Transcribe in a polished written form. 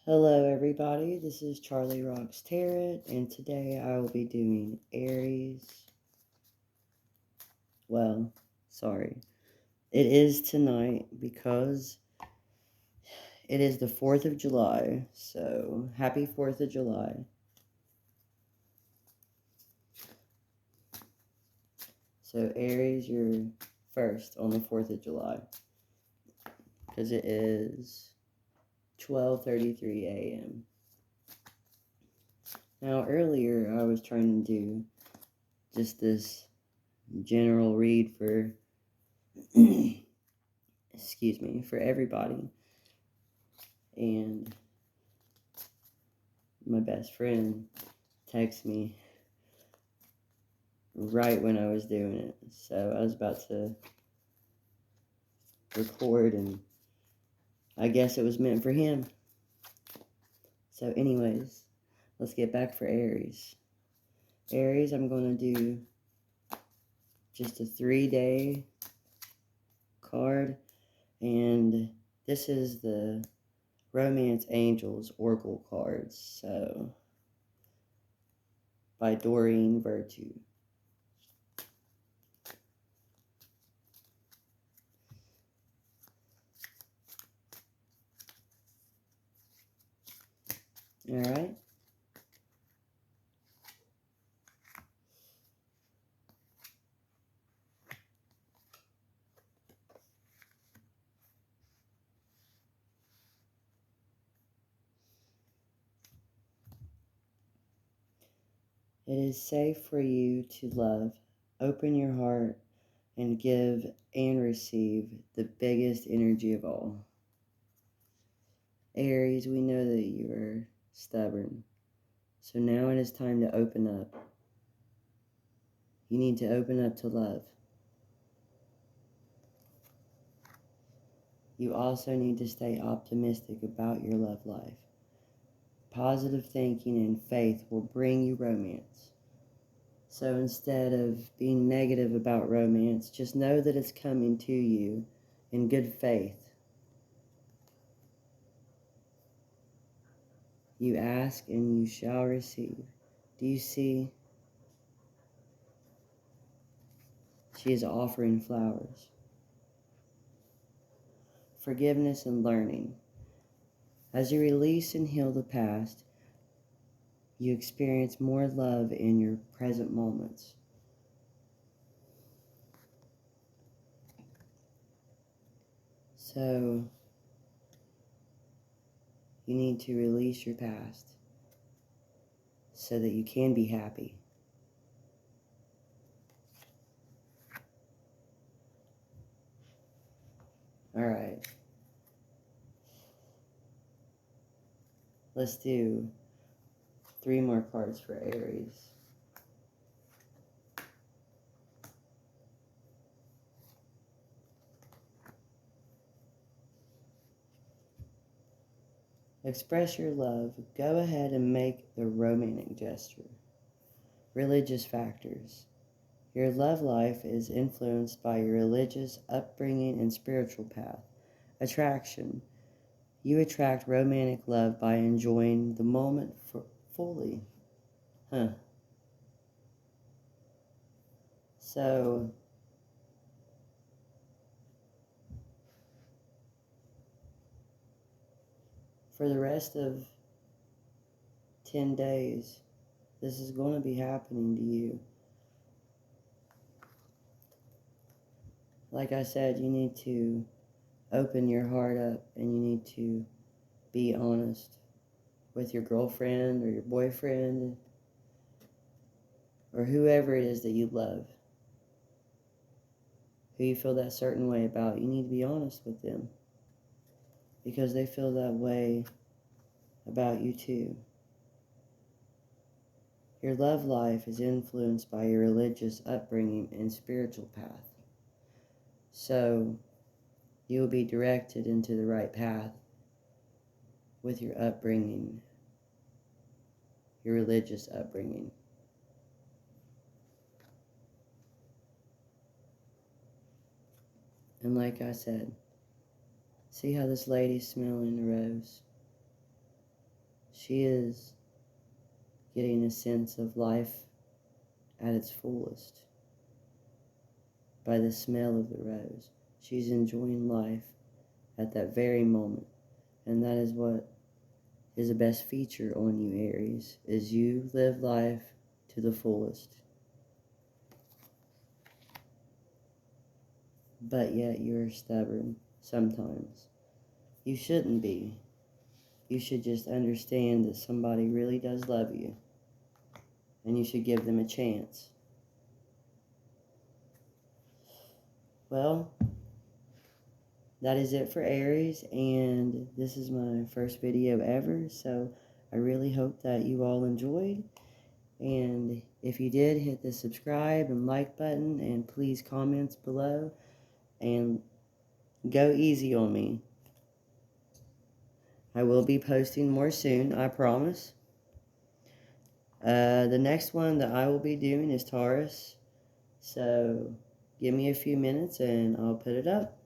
Hello everybody, this is Charlie Rocks Tarot, and today I will be doing Aries. Well, sorry. It is tonight because it is the 4th of July, so happy 4th of July. So Aries, you're first on the 4th of July, because it is 12:33 a.m. Now earlier I was trying to do just this general read for excuse me, for everybody. And my best friend texted me right when I was doing it. So I was about to record, and I guess it was meant for him. So anyways, let's get back for Aries. Aries, I'm going to do just a 3-day card, and this is the Romance Angels Oracle cards, so by Doreen Virtue. Alright? It is safe for you to love. Open your heart and give and receive the biggest energy of all. Aries, we know that you are stubborn. So now it is time to open up. You need to open up to love. You also need to stay optimistic about your love life. Positive thinking and faith will bring you romance. So instead of being negative about romance, just know that it's coming to you in good faith. You ask and you shall receive. Do you see? She is offering flowers. Forgiveness and learning. As you release and heal the past, you experience more love in your present moments. So, you need to release your past so that you can be happy. Alright. Let's do 3 more cards for Aries. Express your love. Go ahead and make the romantic gesture. Religious factors. Your love life is influenced by your religious upbringing and spiritual path. Attraction. You attract romantic love by enjoying the moment fully. So, for the rest of 10 days, this is going to be happening to you. Like I said, you need to open your heart up, and you need to be honest with your girlfriend or your boyfriend or whoever it is that you love, who you feel that certain way about. You need to be honest with them because they feel that way about you too. Your love life is influenced by your religious upbringing and spiritual path. So you will be directed into the right path with your upbringing, your religious upbringing. And like I said, see how this lady's smelling the rose? She is getting a sense of life at its fullest by the smell of the rose. She's enjoying life at that very moment. And that is what is the best feature on you, Aries, is you live life to the fullest. But yet you're stubborn sometimes. You shouldn't be. You should just understand that somebody really does love you, and you should give them a chance. Well, that is it for Aries, and this is my first video ever, so I really hope that you all enjoyed. And if you did, hit the subscribe and like button, and please comments below, and go easy on me. I will be posting more soon, I promise. The next one that I will be doing is Taurus, so give me a few minutes and I'll put it up.